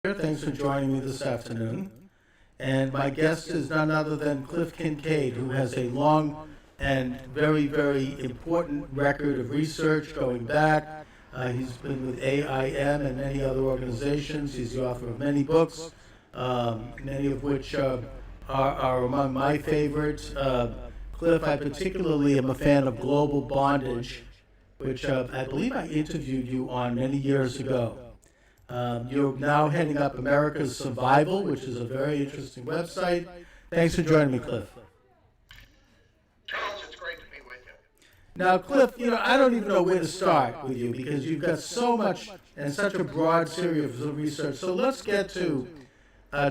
Thanks for joining me this afternoon. And my guest is none other than Cliff Kincaid, who has a long and very, very important record of research going back. He's been with AIM and many other organizations. He's the author of many books, many of which are among my favorites. Cliff, I particularly am a fan of Global Bondage, which I believe I interviewed you on many years ago. You're now heading up America's Survival, which is a very interesting website. Thanks for joining me, Cliff. Charles, it's great to be with you. Now, Cliff, I don't even know where to start with you because you've got so much and such a broad series of research. So let's get to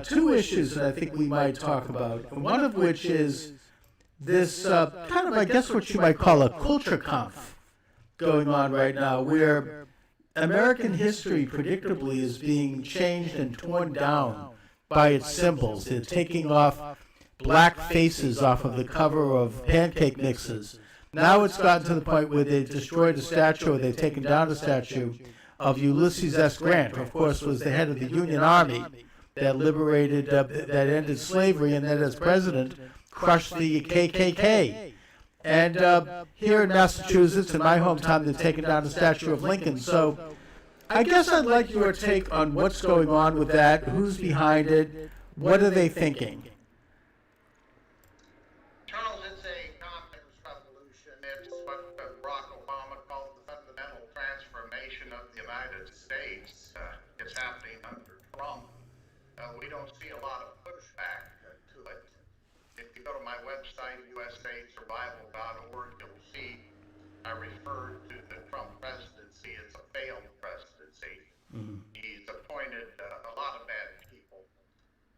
two issues that I think we might talk about, and one of which is this kind of, I guess, what you might call a culture conf going on right now, where American history, predictably, is being changed and torn down by its symbols. They're taking off black faces off of the cover of pancake mixes. Now it's gotten to the point where they've destroyed a statue, or they've taken down a statue of Ulysses S. Grant, who, of course, was the head of the Union Army that liberated, that ended slavery, and then as president crushed the KKK. And here in Massachusetts, in my hometown, they've taken down the statue of Lincoln. So I guess I'd like your take on what's going on with that, who's behind it, what are they thinking? Charles, it's a complex revolution. It's what Barack Obama called the fundamental transformation of the United States. It's happening under Trump. We don't see a lot of pushback to it. If you go to my website, usasurvival.org, you'll see I refer to the Trump presidency as a failed presidency. Mm-hmm. He's appointed a lot of bad people.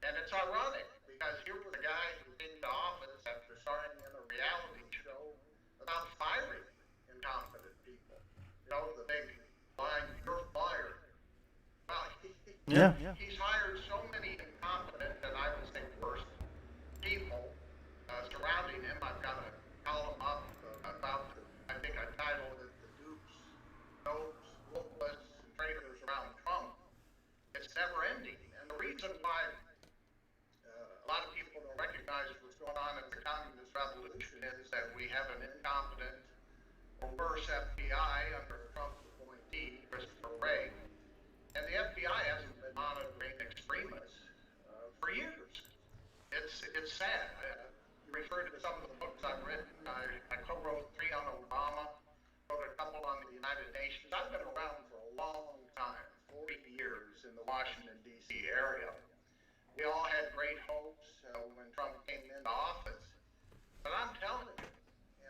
And it's ironic because here was a guy who came to office after starring in a reality show about firing incompetent people. The big line, "You're fired." Well, he's hired so many incompetent, and I would say worse, people surrounding him. I've got a column up about, I think I titled it, "The Dupes, Dopes, Lookless, and Traitors Around Trump." It's never ending. And the reason why a lot of people don't recognize what's going on in the communist revolution is that we have an incompetent or worse FBI under Trump's appointee, Christopher Wray. And the FBI hasn't been monitoring extremists for years. It's sad. You referred to some of the books I've written. I co-wrote 3 on Obama, wrote a couple on the United Nations. I've been around for a long time, 40 years in the Washington, D.C. area. We all had great hopes when Trump came into office. But I'm telling you,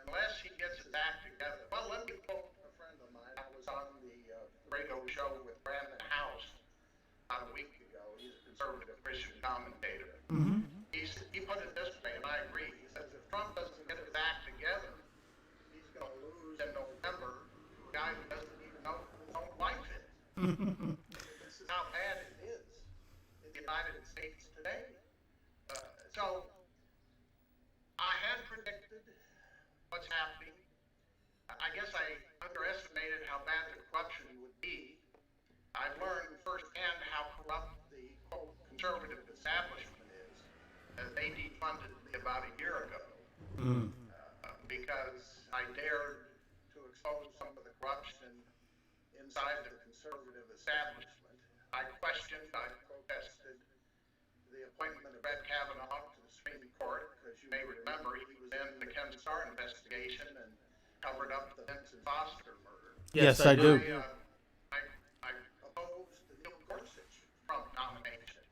unless he gets his act together, well, let me quote a friend of mine. I was on the radio show with Brandon House about a week ago. He's a conservative Christian commentator. Mm-hmm. He put it this way, and I agree. He says if Trump doesn't get his act together, he's going to lose in November to a guy who doesn't even know who his own wife is. This is how bad it is in the United States today. So I had predicted what's happening. I guess I underestimated how bad the corruption would be. I learned firsthand how corrupt the quote conservative establishment is. They defunded me about a year ago because I dared to expose some of the corruption inside the conservative establishment. I questioned, I protested the appointment of Brett Kavanaugh to the Supreme Court because you may remember he was in the Ken Starr investigation and covered up the Vincent Foster murder. Yes, I do. I opposed the Neil Gorsuch Trump nomination.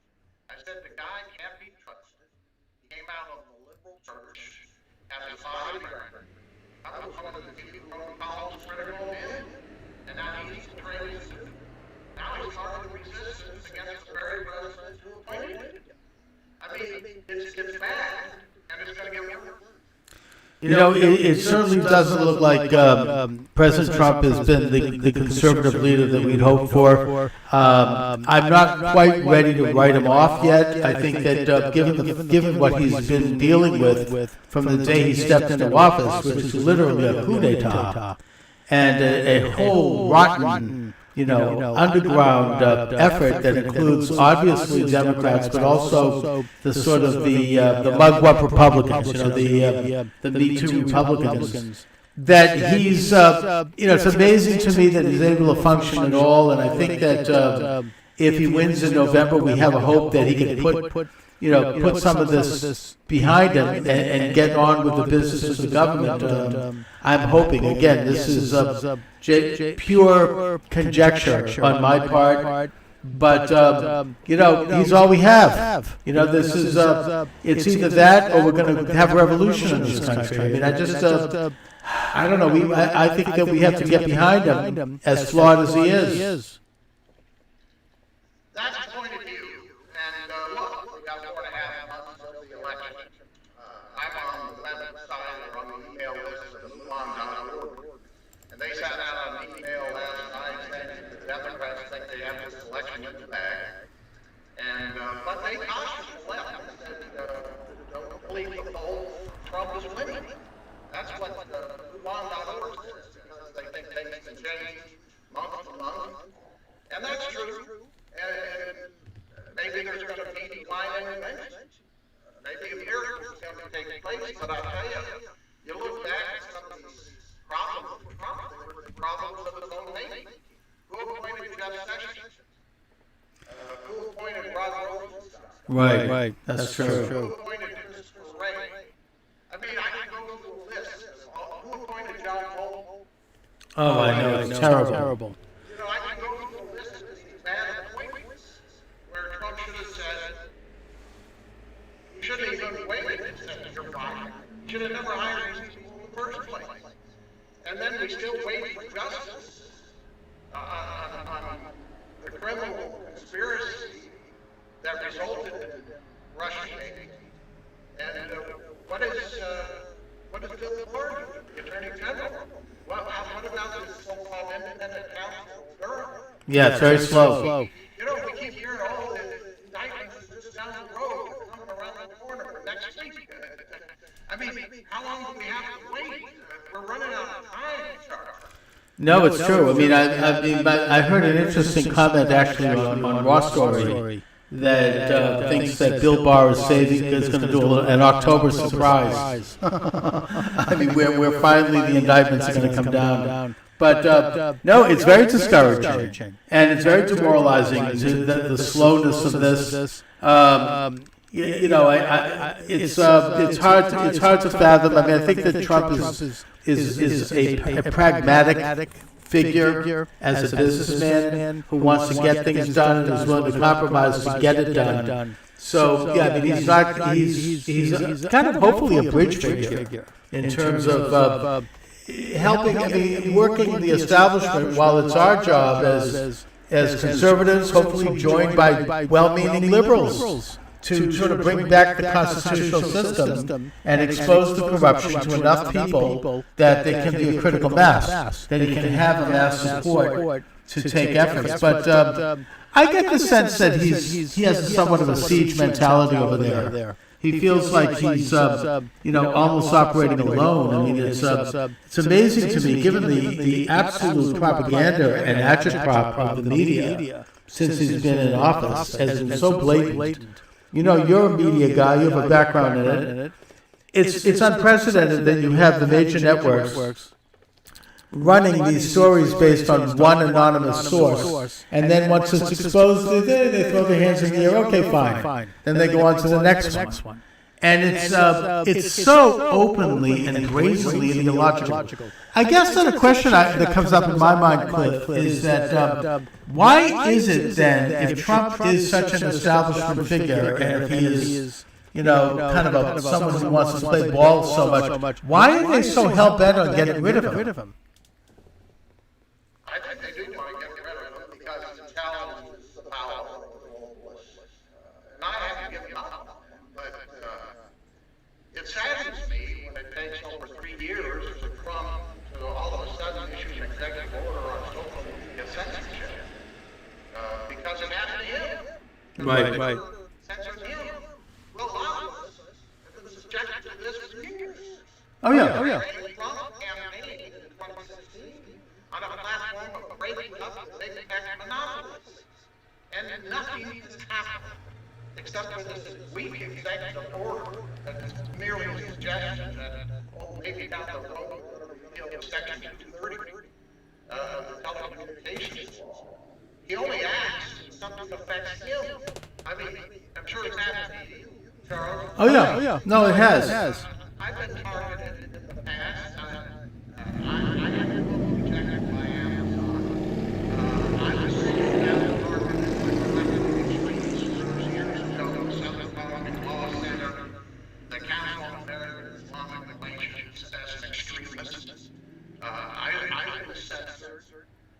I said the guy can't be trusted. He came out of the liberal church as a body record. I was one of the people who wrote columns critical of him, and now he's betrayed. Now he's part of the resistance against the very president who appointed him. I mean, it's bad, and it's going to get worse. It certainly doesn't look like President Trump has been the conservative leader that we'd hoped for. I'm not quite ready to write him off yet. I think that given what he's been dealing with from the day he stepped into office, which is literally a coup d'etat, and a whole rotten underground effort that includes obviously Democrats, but also the sort of the mugwump Republicans, the Me Too Republicans. That he's, it's amazing to me that he's able to function at all, and I think that if he wins in November, we have a hope that he can put some of this behind him and get on with the business of the government. I'm hoping, again, this is pure conjecture on my part, but, he's all we have. This is, it's either that or we're going to have a revolution in this country. I mean, I don't know. I think that we have to get behind him, as flawed as he is. That's the point of view. And look, we got 4.5 months of the election. I'm on the website or on the email list of Mulan.org. And they sent out an email last night saying the Democrats think they have this election in the bag. And, but they cautioned the left and don't believe the polls. Trump is winning. That's what Mulan.org says, because they think things can change month to month. And that's true. And maybe there's going to be decline in emissions. Maybe a miracle is going to take place, but I tell you look back at some of these problems, they were the problems of his own nation. Who appointed Jeff Sessions? Who appointed Rod Rosenstein? Right, that's true. Who appointed Christopher Wray? I mean, I can go through a list. Who appointed John Bolton? Oh, I know, it's terrible. I can go through a list of these bad appointments where Trump should have said, you shouldn't even waited and said you're fired. You should have never hired these people in the first place. And then we still wait for justice on the criminal conspiracy that resulted in Russian aid. And what is Bill Porch, the Attorney General? Well, what about this so-called independent counsel, Durham? Yeah, it's very slow. We keep hearing all the indictments just down the road, coming around the corner for next week. I mean, how long do we have to wait? We're running out of time, Charles. No, it's true. I mean, I heard an interesting comment actually on Raw Story that thinks that Bill Barr is going to do an October surprise. I mean, where finally the indictments are going to come down. But no, it's very discouraging, and it's very demoralizing to the slowness of this. It's hard to fathom. I mean, I think that Trump is a pragmatic figure as a businessman who wants to get things done and is willing to compromise to get it done. So yeah, I mean, he's kind of hopefully a bridge figure in terms of helping, working the establishment while it's our job as conservatives, hopefully joined by well-meaning liberals, to sort of bring back the constitutional system and expose the corruption to enough people that there can be a critical mass, that he can have a mass support to take efforts. But I get the sense that he has somewhat of a siege mentality over there. He feels like he's, almost operating alone. I mean, it's amazing to me, given the absolute propaganda and agitprop of the media since he's been in office, has been so blatant. You're a media guy. You have a background in it. It's unprecedented that you have the major networks running these stories based on one anonymous source, and then once it's exposed, they throw their hands in the air. Okay, fine. Then they go on to the next one. And it's so openly and brazenly ideological. I guess that a question that comes up in my mind, Cliff, is that why is it then, if Trump is such an establishment figure, and if he is, kind of someone who wants to play ball so much, why are they so hell-bent on getting rid of him? I think they do want to get rid of him because it challenges the power of the globalists. And I haven't given up, but it saddens me when it takes over 3 years for Trump to all of a sudden issue an executive order on social media censorship. Because it happened to him. Right. Censored him. Well, lobbyists have been subjected to this for years. Oh yeah. Trump campaigned in 2016 on a platform of breaking up the big tech happen, except for this weak executive order that's merely a suggestion that, well, maybe down the road, repeal Section 230 of the telecommunications law. He only acts when something affects him. I mean, I'm sure it's happened to you, Charles. Oh yeah. No, it has. I've been targeted in the past. I had a book rejected by Amazon. I was targeted by years ago. Southern Poverty Law Center, the Council on American Islamic Relations as an extremist. I was censored.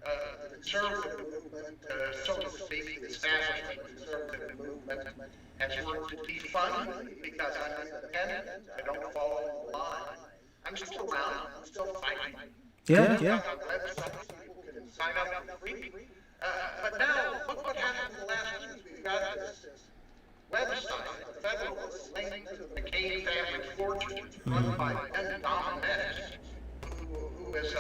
The conservative movement, so to speak, the establishment conservative movement, has worked to defund me because I'm independent. I don't follow the line. I'm still around. I'm still fighting. Yeah. People can sign up for free. But now, look what happened in the last years. We've got this website, the Federalist, linked to the McCain family fortune, run by Ben Domenech, who is a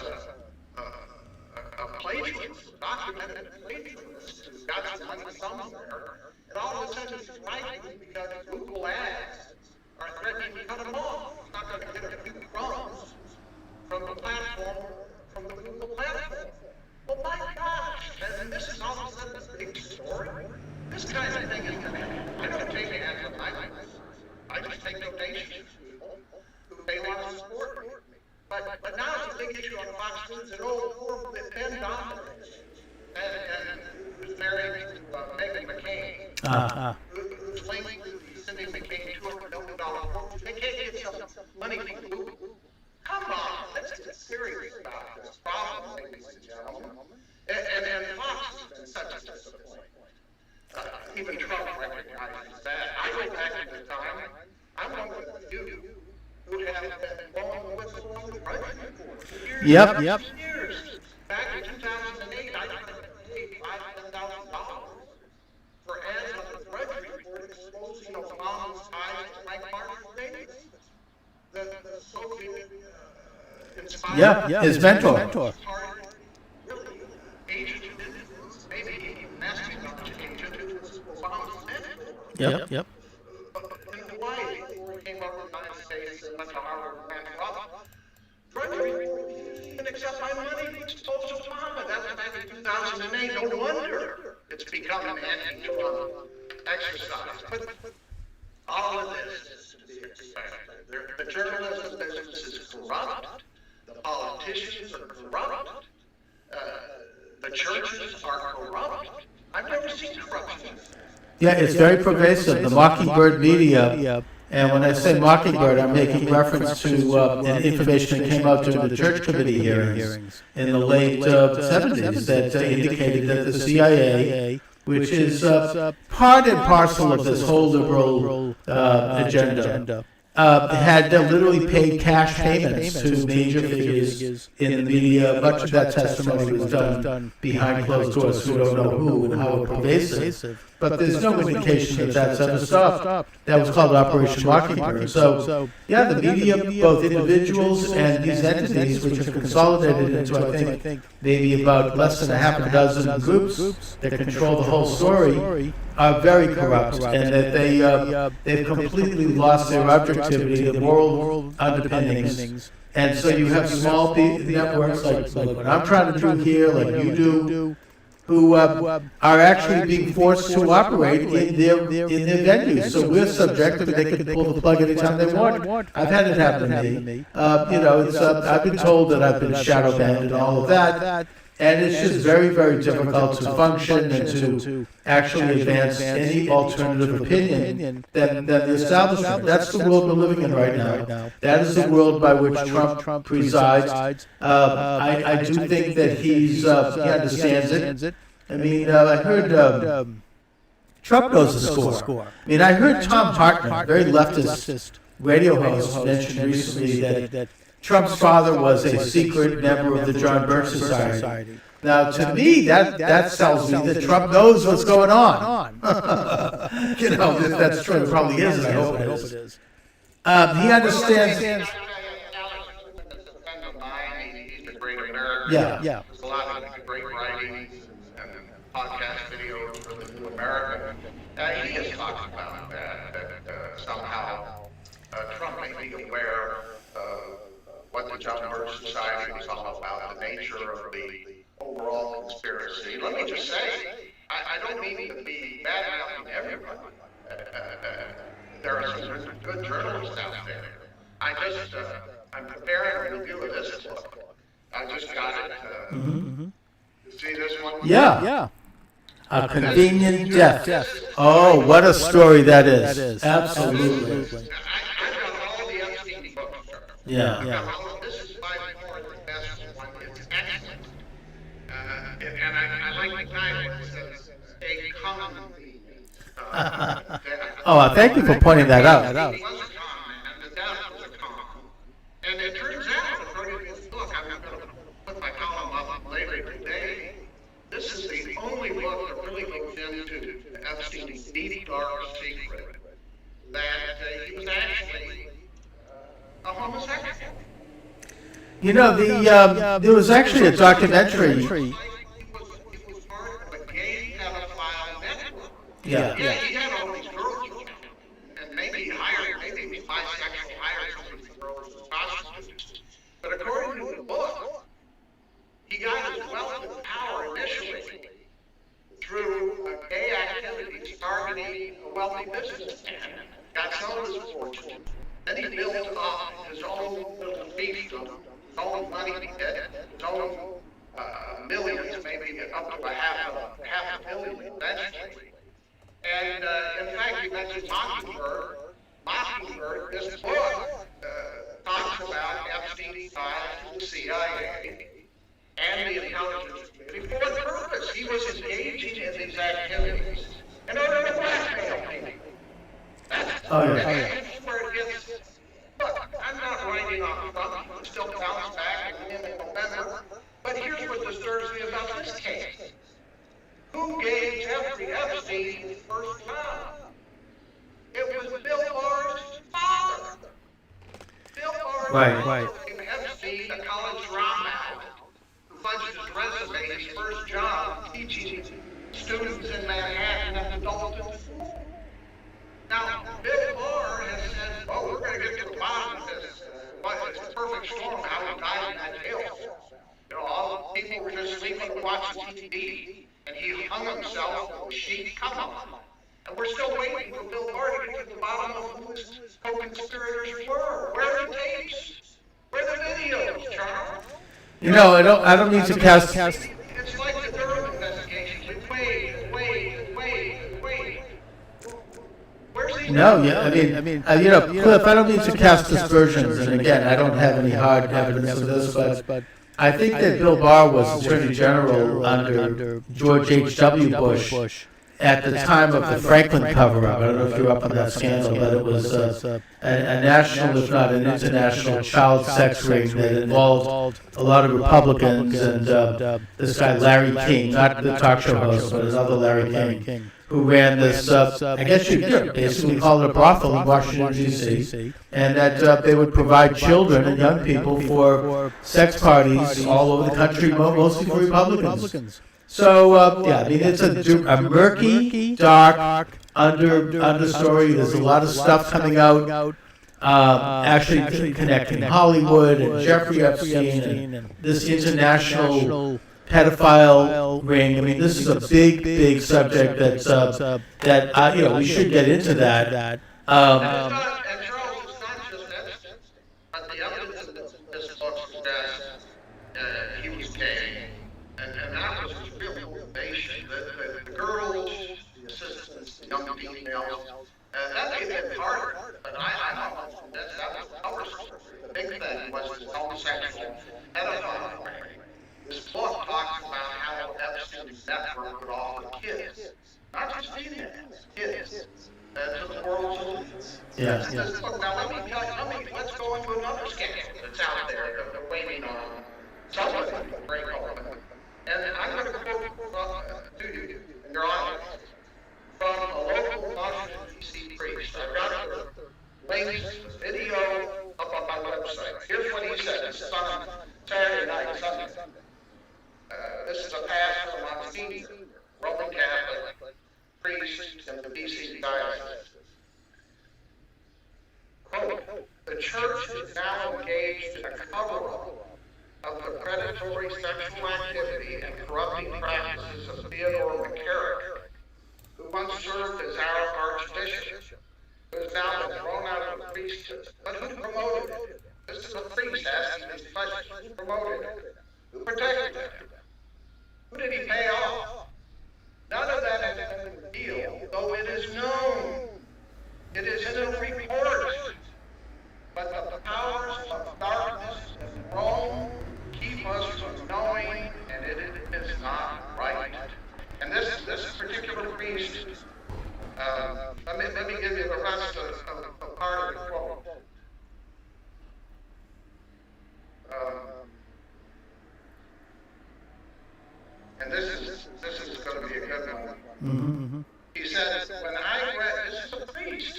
plagiarist, documented plagiarist, who's got some money somewhere, and all of a sudden he's writing because Google ads are threatening to cut him off. He's not going to get a few crumbs from the platform, from the Google platform. Well, my gosh, and this is all of a sudden a big story. This kind of thing is going to happen. I don't take ads on my life. I just take donations from people who may want to support me. But now it's a big issue on Fox News and poor Ben Domenech, and who's married to Meghan McCain, who's linked to sending McCain $200 million fortune. They can't get some money from Google. Come on, let's get serious about this problem, ladies and gentlemen. And Fox has been such a disappointment. Even Trump recognizes that. I go back to the time, I'm one of you who have been blowing the whistle on the Drudge Report for years. Years. Back in 2008, I paid $5,000 for ads on the Drudge Report exposing Obama's ties to Mike Marshall Davis, the Soviet inspired. His mentor. Really, agent of influence, maybe espionage agent who was Obama's mentor. Yep. In Hawaii, before he came over to the United States and went to Harvard and ran for office, Drudge Report didn't even accept my money to expose Obama. That was back in 2008. No wonder it's become an anti-Trump exercise. But all of this is to be expected. The journalism business is corrupt. The politicians are corrupt. The churches are corrupt. I've never seen corruption. Yeah, it's very pervasive. The Mockingbird media, and when I say Mockingbird, I'm making reference to information that came out during the church committee hearings in the late 70s that indicated that the CIA, which is part and parcel of this whole liberal agenda, had literally paid cash payments to major figures in the media. Much of that testimony was done behind closed doors, so we don't know who and how pervasive. But there's no indication that that's ever stopped. That was called Operation Mockingbird. So, the media, both individuals and these entities, which have consolidated into, I think, maybe about less than a half a dozen groups that control the whole story, are very corrupt, and that they've completely lost their objectivity, the moral underpinnings. And so you have small networks like what I'm trying to do here, like you do, who are actually being forced to operate in their venues. So we're subjective; they can pull the plug anytime they want. I've had it happen to me. I've been told that I've been shadow banned and all of that. And it's just very, very difficult to function and to actually advance any alternative opinion than the establishment. That's the world we're living in right now. That is the world by which Trump presides. I do think that he understands it. I mean, I heard Trump knows the score. I mean, I heard Tom Hartman, very leftist radio host, mentioned recently that Trump's father was a secret member of the John Birch Society. Now, to me, that tells me that Trump knows what's going on. If that's true, it probably is. I hope it is. He understands. Alex is a friend of mine. He's a great nerd. Yeah. There's a lot of great writings and podcast videos for the New American. He has talked about that somehow Trump may be aware of what the John Birch Society was all about, the nature of the overall conspiracy. Let me just say, I don't mean to be bad-mouthing everybody. There are some good journalists out there. I'm preparing a review of this book. I just got it. See this one? Yeah. A convenient death. Oh, what a story that is. Absolutely. I've got all the Epstein books. Yeah. This is by far the best one. It's excellent. And I like the title. It says, A Common Oh, thank you for pointing that out. It was a common, and the death was a common. And it turns out, according to this book, I'm going to put my column up later today. This is the only book that really goes into Epstein's deep, dark secret that he was actually a homosexual. You know, there was actually a documentary. He was part of a gay pedophile network. Yeah. He had all these girls, and maybe he was bisexual, hired some of these girls as prostitutes. But according to the book, he got his wealth and power initially through gay activities targeting a wealthy businessman, got some of his fortune, then he built up his own little fiefdom, his own money pit, his own millions, maybe up to a half a billion eventually. And in fact, you mentioned Mockingbird. This book talks about Epstein's ties to the CIA and the intelligence community for what purpose. He was engaging in these activities in order to blackmail people. That's where it gets. Look, I'm not writing on Trump. He still bounce back in November. But here's what disturbs me about this case. Who gave Jeffrey Epstein his first job? It was Bill Barr's father. Bill Barr gave Epstein a college dropout who fudged his resume his first job teaching students in Manhattan and adults in school. Now, Bill Barr has said, oh, we're going to get to the bottom of this. It's a perfect storm how he died in that jail cell. You know, all the people were just sleeping and watching TV, and he hung himself with a sheet cover. And we're still waiting for Bill Barr to get to the bottom of who his co-conspirators were. Where are the tapes? Where are the videos, Charles? You know, I don't mean to cast. It's like the Durham investigation. You wait. Where's he? No, yeah, I mean, you know, Cliff, I don't mean to cast aspersions, and again, I don't have any hard evidence of this, but I think that Bill Barr was Attorney General under George H.W. Bush at the time of the Franklin cover-up. I don't know if you're up on that scandal, but it was a national, if not an international, child sex ring that involved a lot of Republicans and this guy Larry King, not the talk show host, but another Larry King, who ran this, I guess you could basically call it a brothel in Washington, D.C., and that they would provide children and young people for sex parties all over the country, mostly for Republicans. So, I mean, it's a murky, dark understory. There's a lot of stuff coming out, actually connecting Hollywood and Jeffrey Epstein and this international pedophile ring. I mean, this is a big subject that you know, we should get into that. And Charles, it's not just Epstein, but the evidence in this book suggests he was gay, and that was his real motivation. The girls, the assistants, the young females, that may have been part of it, but I'm not convinced that was our story. The big thing was his homosexual pedophile ring. This book talks about how Epstein's network would offer kids, not just females, kids, to the world's elites. This book. Now let's go into another scandal that's out there that we're waiting on somebody to break open. And I'm going to quote to you, your audience, from a local Washington, D.C. priest. I've got the links, the video up on my website. Here's what he said. This is on Saturday night, Sunday. This is a pastor from Monsignor, Roman Catholic priest in the D.C. diocese. Quote, the church is now engaged in a cover-up of the predatory sexual activity and corrupting practices of Theodore McCarrick, who once served as our archbishop, who has now been thrown out of the priesthood. But who promoted it? This is a priest asking these questions. Who promoted it? Who protected it? Who did he pay off? None of that has been revealed, though it is known. It is in a report. But the powers of darkness in Rome keep us from knowing, and it is not right. And this particular priest, let me give you the rest of part of the quote. And this is going to be a good one. Mm-hmm. He says, when I read, this is a priest,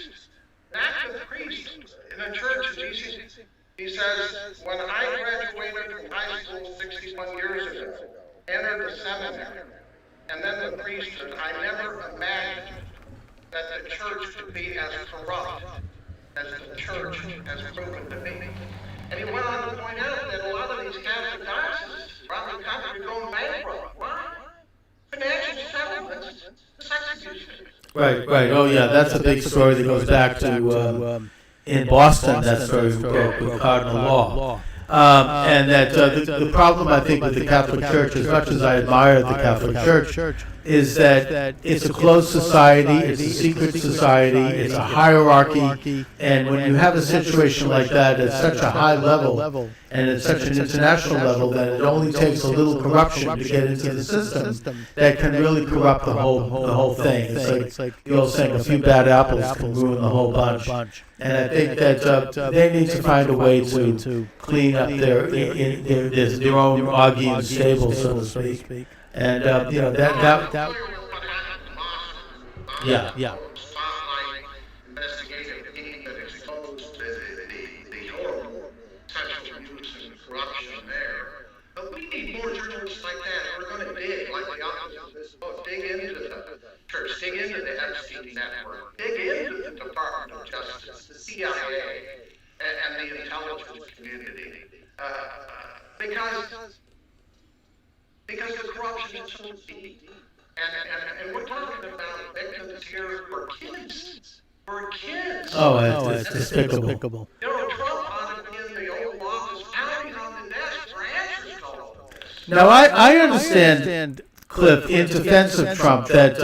an active priest in a church in D.C. He says, when I graduated from high school 61 years ago, entered the seminary, and then the priesthood, I never imagined that the church could be as corrupt as the church has proven to be. And he went on to point out that a lot of these Catholic dioceses around the country are going bankrupt. Why? Financial settlements, sex abuse. Right. Oh, yeah, that's a big story that goes back to in Boston. That story broke with Cardinal Law. And that the problem, I think, with the Catholic Church, as much as I admire the Catholic Church, is that it's a closed society, it's a secret society, it's a hierarchy, and when you have a situation like that at such a high level, and at such an international level, that it only takes a little corruption to get into the system that can really corrupt the whole thing. It's like the old saying, a few bad apples can ruin the whole bunch. And I think that they need to find a way to clean up their own Augean stable, so to speak. And that yeah. Spotlight investigative team that exposed the horrible sexual abuse and corruption there. But we need more journalists like that. We're going to dig, like the authors of this book, dig into the church, dig into the Epstein network, dig into the Department of Justice, the CIA, and the intelligence community. Because the corruption is so deep. And we're talking about victims here for kids. Oh, it's despicable. Donald Trump ought to be in the Oval Office pounding on the desk for answers to all of this. Now, I understand, Cliff, in defense of Trump, that,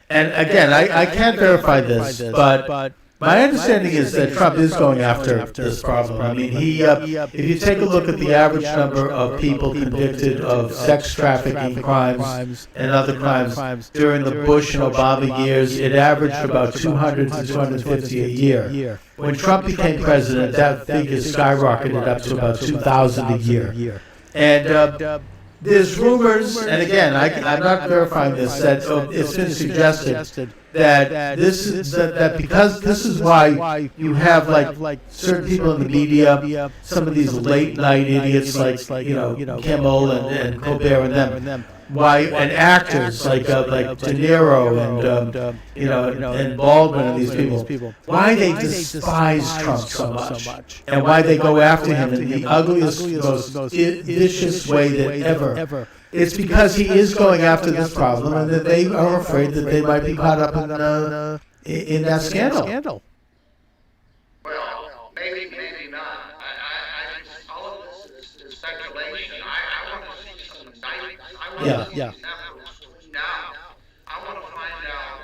and again, I can't verify this, but my understanding is that Trump is going after this problem. I mean, if you take a look at the average number of people convicted of sex trafficking crimes and other crimes during the Bush and Obama years, it averaged about 200 to 250 a year. When Trump became president, that figure skyrocketed up to about 2,000 a year. And there's rumors, and again, I'm not verifying this, that it's been suggested that that because this is why you have like certain people in the media, some of these late night idiots like Kimmel and Colbert and them, and actors like De Niro and Baldwin and these people, why they despise Trump so much, and why they go after him in the ugliest, most vicious way that ever. It's because he is going after this problem, and that they are afraid that they might be caught up in that scandal. Well, maybe not. I just, all of this is speculation. I want to see some indictments. I want to see these efforts cleaned out. I want to find out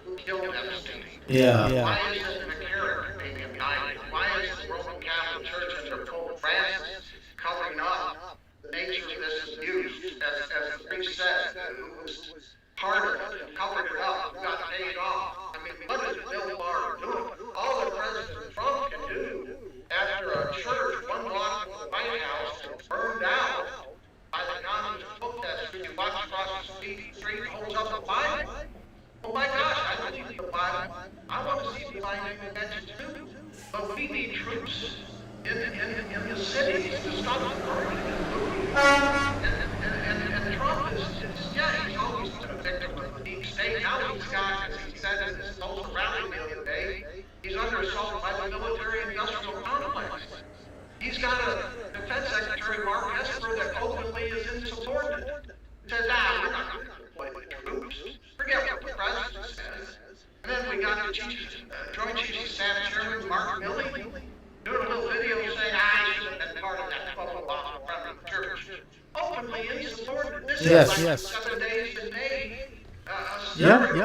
who killed Epstein. Why isn't McCarrick being indicted? Why is the Roman Catholic Church under Pope Francis covering up the nature of this abuse? As the priest said, who was part of it, covered it up, who got paid off. I mean, what is Bill Barr doing? All that President Trump can do after a church 1 block from the White House is burned out by the communist protesters who walk across the street and holds up a Bible. Oh my gosh, I believe the Bible. I want to see the Bible mentioned too. But we need troops in the cities to stop the burning and looting. And Trump he's always been a victim of the deep state. Now he's got, as he said in his social rally character assault by the military-industrial complex. He's got a Defense Secretary, Mark Esper, that openly is insubordinate. He says, we're not going to deploy the troops. Forget what the president says. And then we got the Joint Chiefs of Staff Chairman, Mark Milley, doing a little video saying, I should have been part of that bubble bomb in front of the church. Openly insubordinate. This is like 7 days in May. That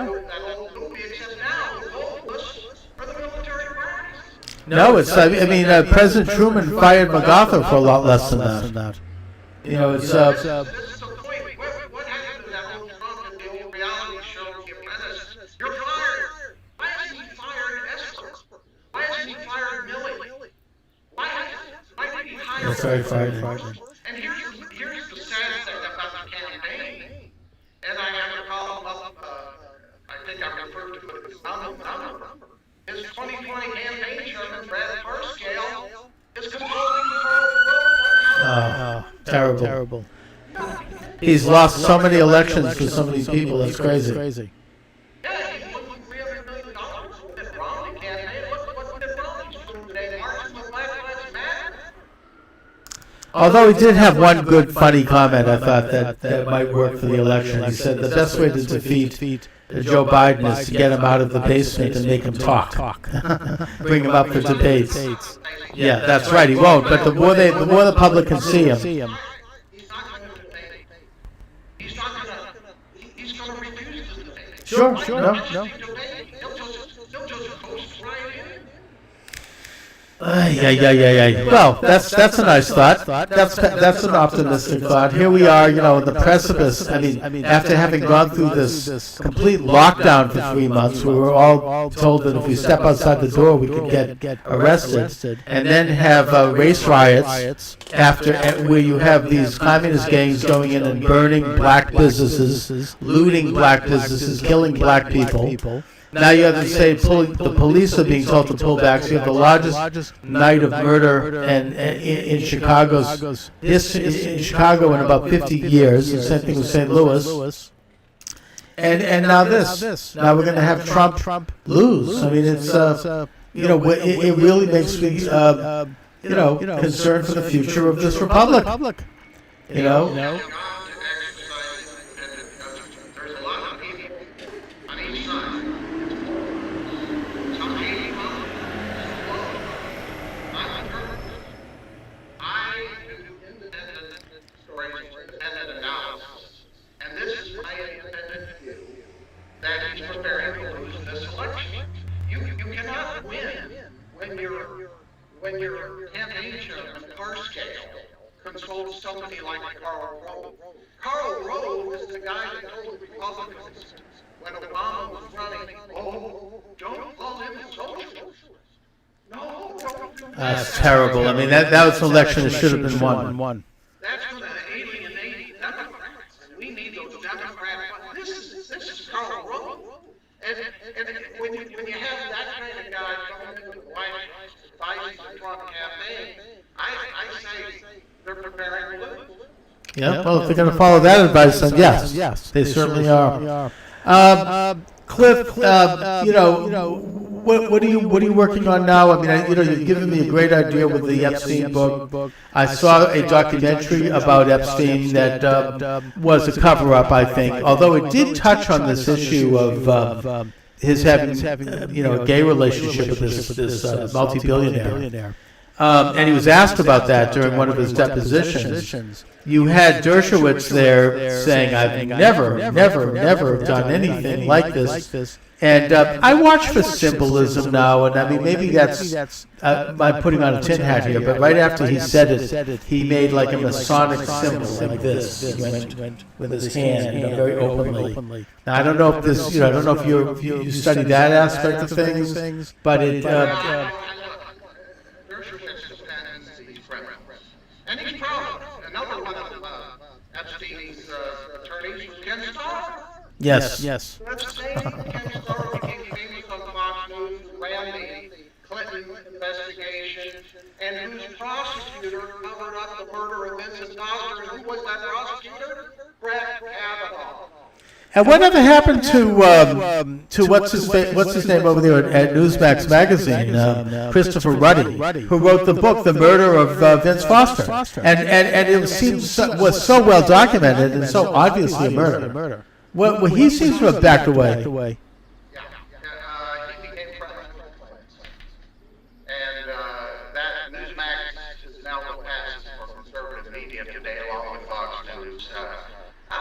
old movie, except now, the goals are the military brands. No, it's, I mean, President Truman fired MacArthur for a lot less than that. You know, it's, This is the point. What happened to that old Trump and the old reality show, The Apprentice? You're fired. Why hasn't he fired Esper? Why hasn't he fired Milley? Why did he hire? That's right, fired. And here's the sad thing about the campaign. And I have to call him up, I think I referred to it as number. His 2020 campaign chairman, Brad Parscale, is controlling Terrible. He's lost so many elections for some of these people, that's crazy. Yeah, he put $300 million in Mitt Romney campaign. Look what Mitt Romney's doing today, marching with Black Lives Matter. Although he did have one good, funny comment, I thought that might work for the election. He said the best way to defeat Joe Biden is to get him out of the basement and make him talk. Bring him up for debates. Yeah, that's right. He won't. But the more the public can see him. He's not going to debate. He's going to refuse to debate. Sure. No. He'll just post right in. Well, that's a nice thought. That's an optimistic thought. Here we are, you know, in the precipice. I mean, after having gone through this complete lockdown for 3 months, we were all told that if we step outside the door, we could get arrested, and then have race riots after, where you have these communist gangs going in and burning black businesses, looting black businesses, killing black people. Now you have to say the police are being told to pull back. So you have the largest night of murder in Chicago's in Chicago in about 50 years. The same thing with St. Louis. And now this. Now we're going to have Trump lose. I mean, it's you know, it really makes me you know, concerned for the future of this republic. You know. When your campaign chairman, Parscale, controls somebody like Karl Rove. Karl Rove is the guy that told Republicans when Obama was running, don't call him a socialist. No, don't do that. That's terrible. I mean, that was an election that should have been won. That's going to alienate Democrats, and we need those Democrats. This is Karl Rove. And when you have that kind of guy coming into the White House, advising the Trump campaign, I say they're preparing to lose. Yeah, well, if they're going to follow that advice, then yes, they certainly are. Cliff, you know, what are you working on now? I mean, you know, you've given me a great idea with the Epstein book. I saw a documentary about Epstein that was a cover-up, I think, although it did touch on this issue of his having, you know, a gay relationship with this multi-billionaire. And he was asked about that during one of his depositions. You had Dershowitz there saying, I've never done anything like this. And I watch for symbolism now, and I mean, maybe that's, I'm putting on a tin hat here, but right after he said it, he made like a Masonic symbol like this. He went with his hand, you know, very openly. Now, I don't know if this, you know, I don't know if you study that aspect of things, but it... And he's proud. Another one of Epstein's attorneys was Ken Starr. Yes. That's the same Ken Starr became famous on Fox News, ran the Clinton investigation, and whose prosecutor covered up the murder of Vincent Foster. And who was that prosecutor? Brett Kavanaugh. And whatever happened to what's his name over there at Newsmax magazine, Christopher Ruddy, who wrote the book, The Murder of Vince Foster, and it seems was so well documented and so obviously a murder. Well, he seems to have backed away. Yeah, he became president. And that Newsmax is now the past for conservative media today, along with Fox News. I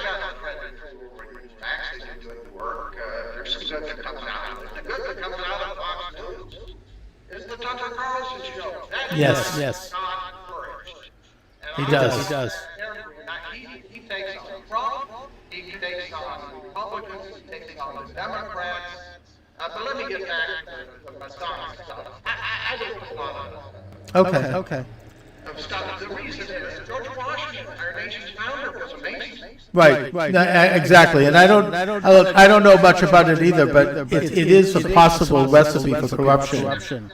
got the credit for Newsmax. They do good work. There's some good that comes out of it. The good that comes out of Fox News is the Tucker Carlson show. Yes. Not encouraged. He does. He takes on Trump. He takes on Republicans. He takes on the Democrats. But let me get back to the Masonic stuff. I didn't put a lot of Okay. stuff. The reason is George Washington, our nation's founder, was a Mason. Right. No, exactly. And I don't know much about it either, but it is a possible recipe for corruption. Here's the difference.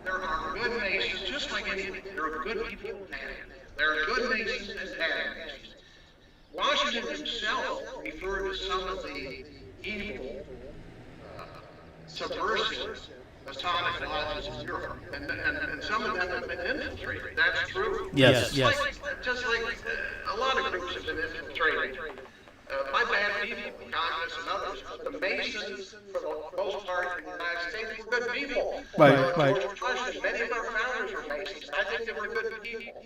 There are good nations, just like anything. There are good people and bad. There are good nations and bad nations. Washington himself referred to some of the evil, subversive Masonic lodges in Europe, and some of them have been infiltrated. That's true. Yes. Just like a lot of groups have been infiltrated. By bad people, Congress and others, but the Masons, for the most part in the United States, were good people. Right. George Washington, many of our founders were Masons. I think they were good people.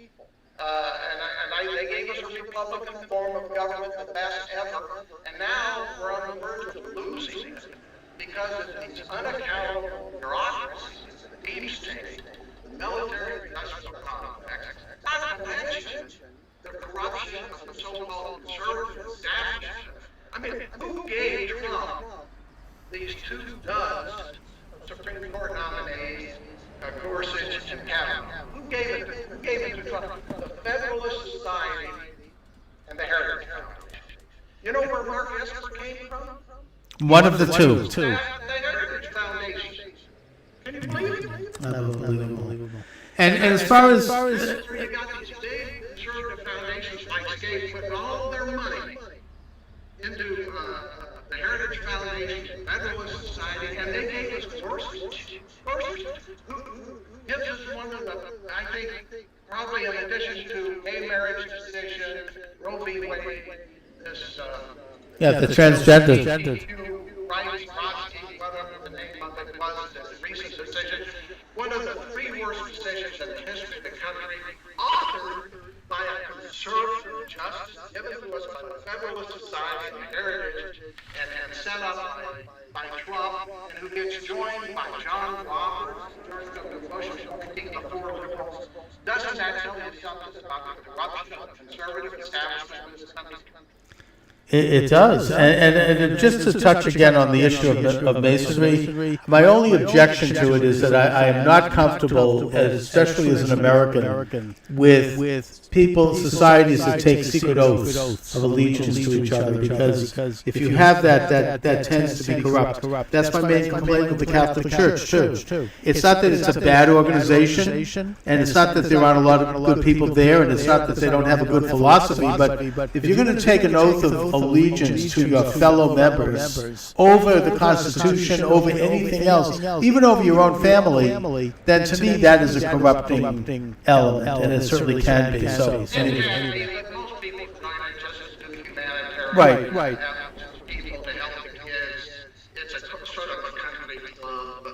They gave us a Republican form of government, the best ever, and now we're on the verge of losing it because of these unaccountable bureaucracies, the deep state, the military industrial complex, not to mention the corruption of the so-called conservative establishment. I mean, who gave Trump these two duds, Supreme Court nominees, Gorsuch and Kavanaugh? Who gave it to Trump? The Federalist Society and the Heritage Foundation. You know where Mark Esper came from? One of the two. The Heritage Foundation. Can you believe it? Unbelievable. And as far as You got these big conservative foundations like State putting all their money into the Heritage Foundation, Federalist Society, and they gave us Gorsuch, who gives us one of the, I think, probably in addition to gay marriage decision, Roe v. Wade, this the transgender. rights, whatever the name of it was, this recent decision, one of the three worst decisions in the history of the country, authored by a conservative justice given to us by the Federalist Society and Heritage, and set up by Trump, and who gets joined by John Roberts, George W. Bush, including the four liberals. Doesn't that tell you something about the corruption of the conservative establishment in this country? It does, and just to touch again on the issue of masonry, my only objection to it is that I am not comfortable, especially as an American, with people, societies that take secret oaths of allegiance to each other, because if you have that tends to be corrupt. That's my main complaint with the Catholic Church, too. It's not that it's a bad organization, and it's not that there aren't a lot of good people there, and it's not that they don't have a good philosophy, but if you're going to take an oath of allegiance to your fellow members over the Constitution, over anything else, even over your own family, then to me that is a corrupting element, and it certainly can be. So, anyway. Most people find it just as good humanitarian. Right. People to help the kids. It's a sort of a country club.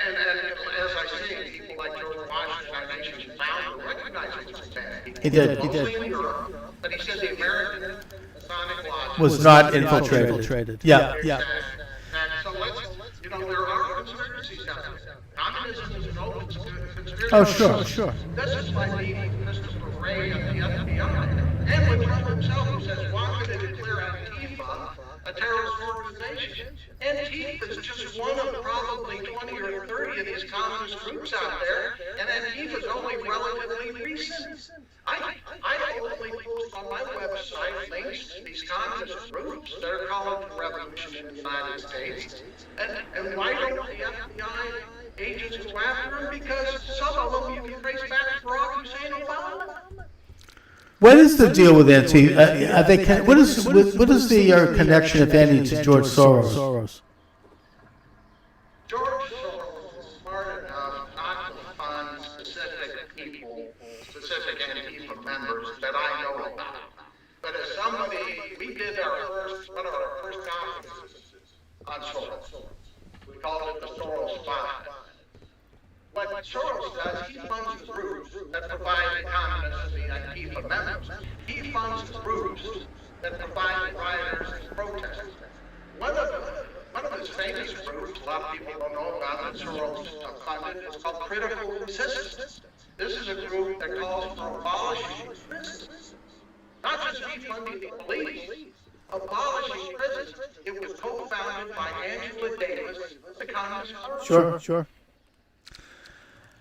And as I say, people like George Washington, our nation's founder, recognize it as bad. He did. Mostly in Europe, but he said the American Masonic Lodge Was not infiltrated. Yeah. And so let's, there are conspiracies out there. Communism is an open conspiracy. Oh, sure. This is why meeting Christopher Wray of the FBI, and with Trump himself, who says, why would they declare Antifa a terrorist organization? Antifa is just one of probably 20 or 30 of these communist groups out there, and Antifa is only relatively recent. I only post on my website links to these communist groups that are calling for revolution in the United States. And why don't the FBI agents go after them? Because some of them you can trace back to Barack Hussein Obama. What is the deal with Antifa? What is the connection, if any, to George Soros? George Soros is smart enough not to fund specific people, specific Antifa members that I know about. But as somebody, we did one of our first conferences on Soros. We called it the Soros Five. What Soros does, he funds the groups that provide the communists and the Antifa members. He funds the groups that provide the rioters and protesters. One of his famous groups, a lot of people don't know about it, Soros funded, is called Critical Resistance. This is a group that calls for abolishing prisons. Not just defunding the police, abolishing prisons. It was co-founded by Angela Davis, the Communist Party. Sure.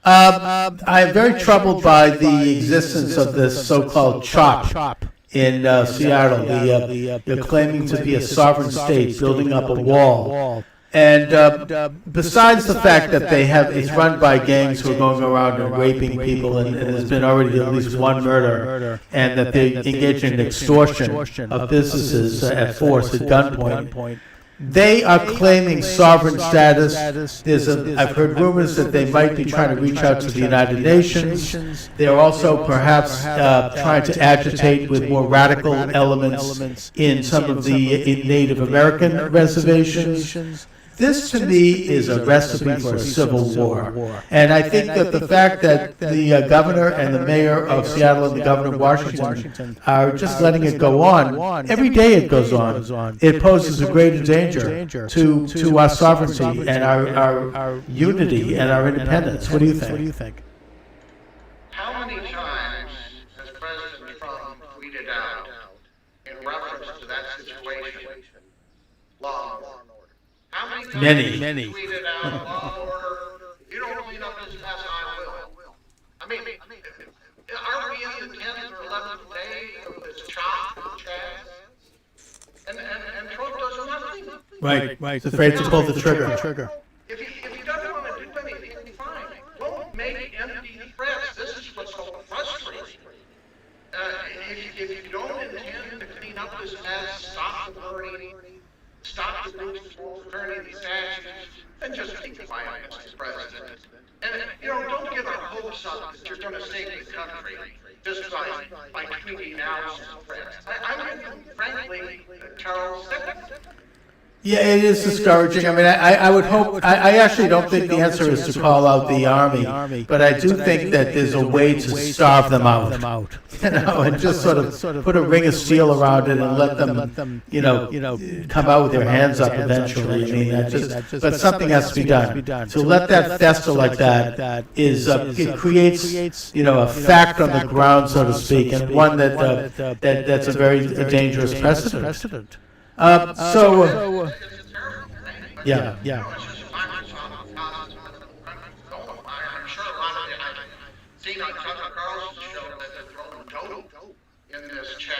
I am very troubled by the existence of this so-called CHOP in Seattle. They're claiming to be a sovereign state, building up a wall. And besides the fact that it's run by gangs who are going around and raping people, and there's been already at least one murder, and that they engage in extortion of businesses at force, at gunpoint, they are claiming sovereign status. I've heard rumors that they might be trying to reach out to the United Nations. They are also perhaps trying to agitate with more radical elements in some of the Native American reservations. This, to me, is a recipe for a civil war. And I think that the fact that the governor and the mayor of Seattle and the governor of Washington are just letting it go on, every day it goes on, it poses a greater danger to our sovereignty and our unity and our independence. What do you think? How many times has President Trump tweeted out in reference to that situation, law and order? How many times Many. Tweeted out law and order? You don't clean up this mess, I will. I mean, are we in the 10th or 11th day of this chop and chaz? And Trump does nothing. Right. He's afraid to pull the trigger. If he doesn't want to do anything, fine. Don't make empty threats. This is what's so frustrating. If you don't intend to clean up this mess, stop the burning, stop the groups from turning these statues, then just keep quiet, Mr. President. And, don't get our hopes up that you're going to save the country just by tweeting out some threats. I'm frankly, Charles, Yeah, it is discouraging. I mean, I would hope. I actually don't think the answer is to call out the army, but I do think that there's a way to starve them out. And just sort of put a ring of steel around it and let them, come out with their hands up eventually. I mean, but something has to be done. To let that fester like that is it creates a fact on the ground, so to speak, and one that's a very dangerous precedent. Yeah. I'm sure a lot of I've seen on Tucker Carlson's show that they're throwing dope in this chat.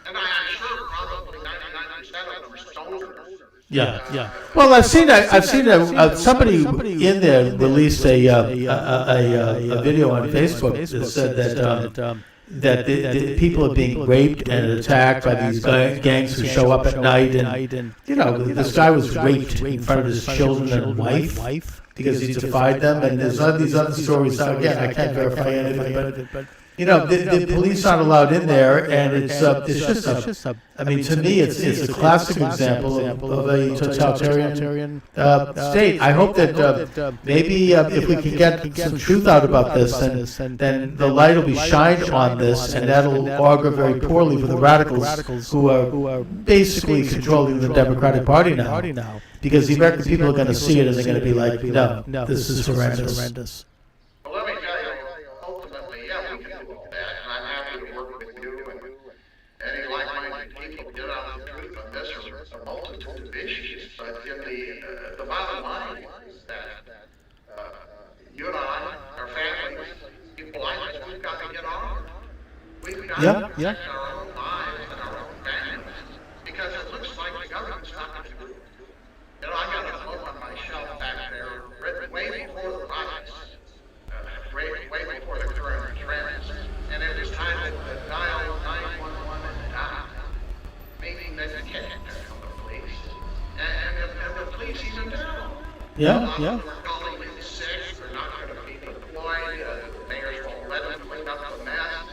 And I'm sure probably 99% of them are stoners. Yeah. Well, I've seen somebody in there released a video on Facebook that said that the people are being raped and attacked by these gangs who show up at night, and this guy was raped in front of his children and wife because he defied them, and there's all these other stories. Now, again, I can't verify anything, but the police aren't allowed in there, and it's just I mean, to me, it's a classic example of a totalitarian state. I hope that maybe if we can get some truth out about this, then the light will be shined on this, and that'll augur very poorly for the radicals who are basically controlling the Democratic Party now. Because the American people are going to see it and they're going to be like, no, this is horrendous. Well, let me tell you, ultimately, yeah, we can do that, and I'm happy to work with you and any like-minded people to get out the truth on this. There's a multitude of issues, but in the bottom line is that you and I, our families, people like us, we've got to get on. We've got to protect our own lives and our own families, because it looks like the government's not going to do it. I got a book on my shelf back there, written way before the riots, way before the current trends, and it was titled "The Dial Yeah, yeah. We're calling in sick, they're not going to be deployed, the mayors won't let them clean up the mess.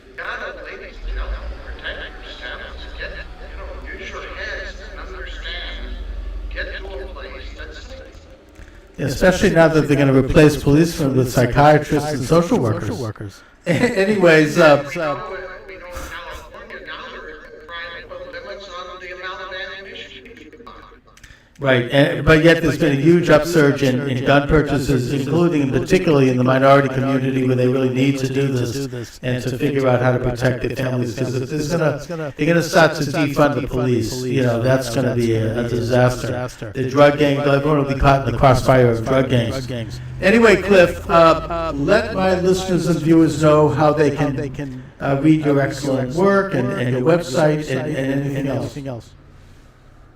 You gotta, ladies and gentlemen, protect yourselves. Use your heads and understand. Get to a place that's safe. Especially now that they're going to replace policemen with psychiatrists and social workers. Anyways, We know in California now they're trying to put limits on the amount of ammunition you can buy. right, but yet there's been a huge upsurge in gun purchases, including particularly in the minority community where they really need to do this and to figure out how to protect their families, because they're going to start to defund the police. That's going to be a disaster. The drug gang, everyone will be caught in the crossfire of drug gangs. Anyway, Cliff, let my listeners and viewers know how they can read your excellent work and your website and anything else.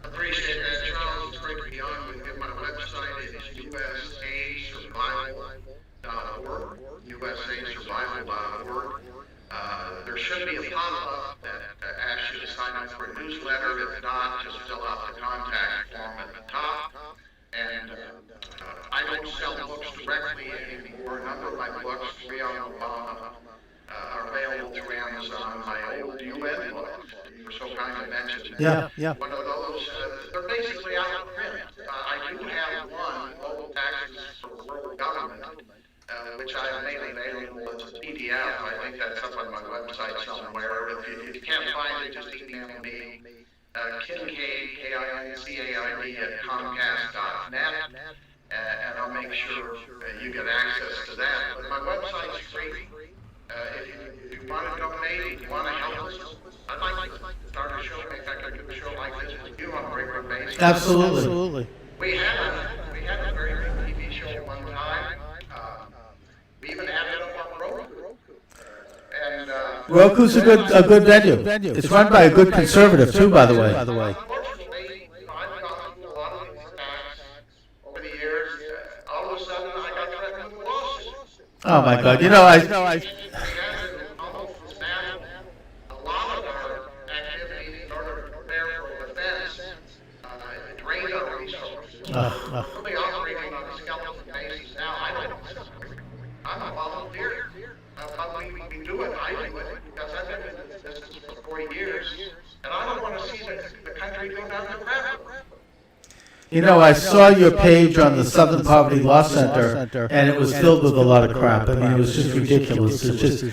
Appreciate that, Charles. It's great to be on with you. My website is usasurvival.org. usasurvival.org. There should be a pop-up that asks you to sign up for a newsletter. If not, just fill out the contact form at the top. And I don't sell books directly anymore. A number of my books, Free on Obama, are available through Amazon. My old UN books, you were so kind to mention. Yeah. One of those, they're basically out of print. I do have one, Global Taxes for World Government, which I have made available as a PDF. I think that's up on my website somewhere. If you can't find it, just email me. Kincaid, K-I-N-C-A-I-D @comcast.net, and I'll make sure you get access to that. But my website's free. If you want to donate, if you want to help us, I'd like to start a show, if I could do a show like this with you on a regular basis. Absolutely. We had a very good TV show at one time. We even had it up on Roku. And Roku's a good venue. It's run by a good conservative too, by the way. unfortunately, I've gone through a lot of these attacks over the years. All of a sudden, I got threatened with lawsuits. Oh my God! I A lot of our activities in order to prepare for defense drain our resources. We'll be operating on a skeleton basis now. I'm a volunteer. But we do it. I do it because I've been in this business for 40 years, and I don't want to see the country go down the crap. I saw your page on the Southern Poverty Law Center, and it was filled with a lot of crap. I mean, it was just ridiculous.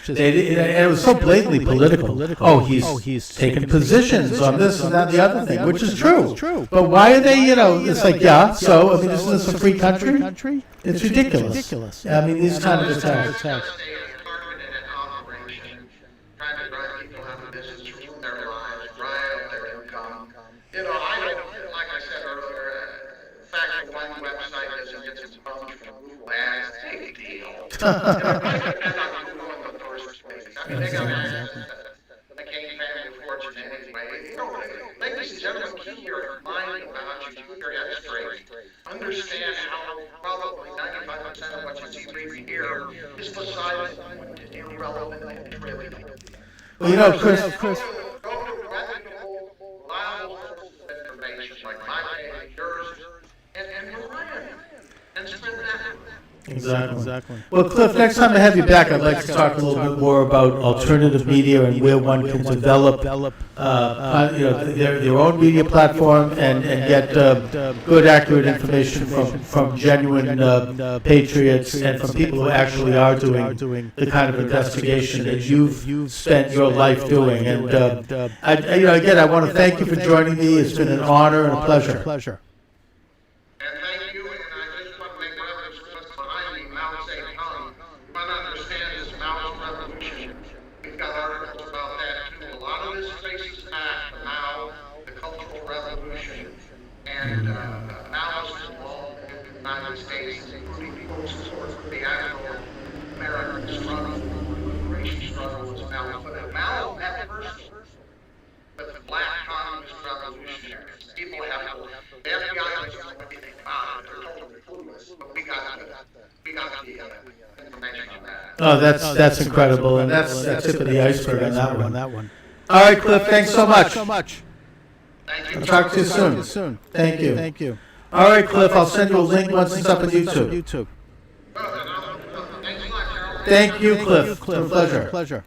And it was so blatantly political. Oh, he's taking positions on this and that and the other thing, which is true. But why are they, it's like, so, I mean, isn't this a free country? It's ridiculous. I mean, these kind of attacks. Trying to drive people out of business, ruin their lives, drive up their income. I don't, like I said earlier, the fact that one website doesn't get some funds from Google Ads, big deal. They're not Google in the first place. I mean, they got access to the McCain family fortune anyway. Ladies and gentlemen, keep your mind about you, keep your head straight. Understand how probably 95% of what you see, read, and hear is beside the point, irrelevant and trivial. Well, Chris. Go to reputable, reliable sources of information like my page, yours, and your brand, and spread that. Exactly. Well, Cliff, next time I have you back, I'd like to talk a little bit more about alternative media and where one can develop, their own media platform and get good, accurate information from genuine patriots and from people who actually are doing the kind of investigation that you've spent your life doing. And again, I want to thank you for joining me. It's been an honor and a pleasure. And thank you, and I just want to make reference to what's behind me, Mao Zedong. You want to understand this Mao's revolution. We've got articles about that too. A lot of this traces back to Mao, the Cultural Revolution, and Mao's involvement in the United States, including post-war, the Afro-American struggle, the liberation struggle, as Mao put it. Mao met personally with the black communist revolutionaries. People have to, the FBI doesn't know anything about it. They're totally clueless, but we got the information on that. Oh, that's incredible, and that's the tip of the iceberg on that one. All right, Cliff, thanks so much. Thank you. I'll talk to you soon. Thank you. All right, Cliff, I'll send you a link once it's up on YouTube. Thanks a lot, Harold. Thank you, Cliff. It's a pleasure.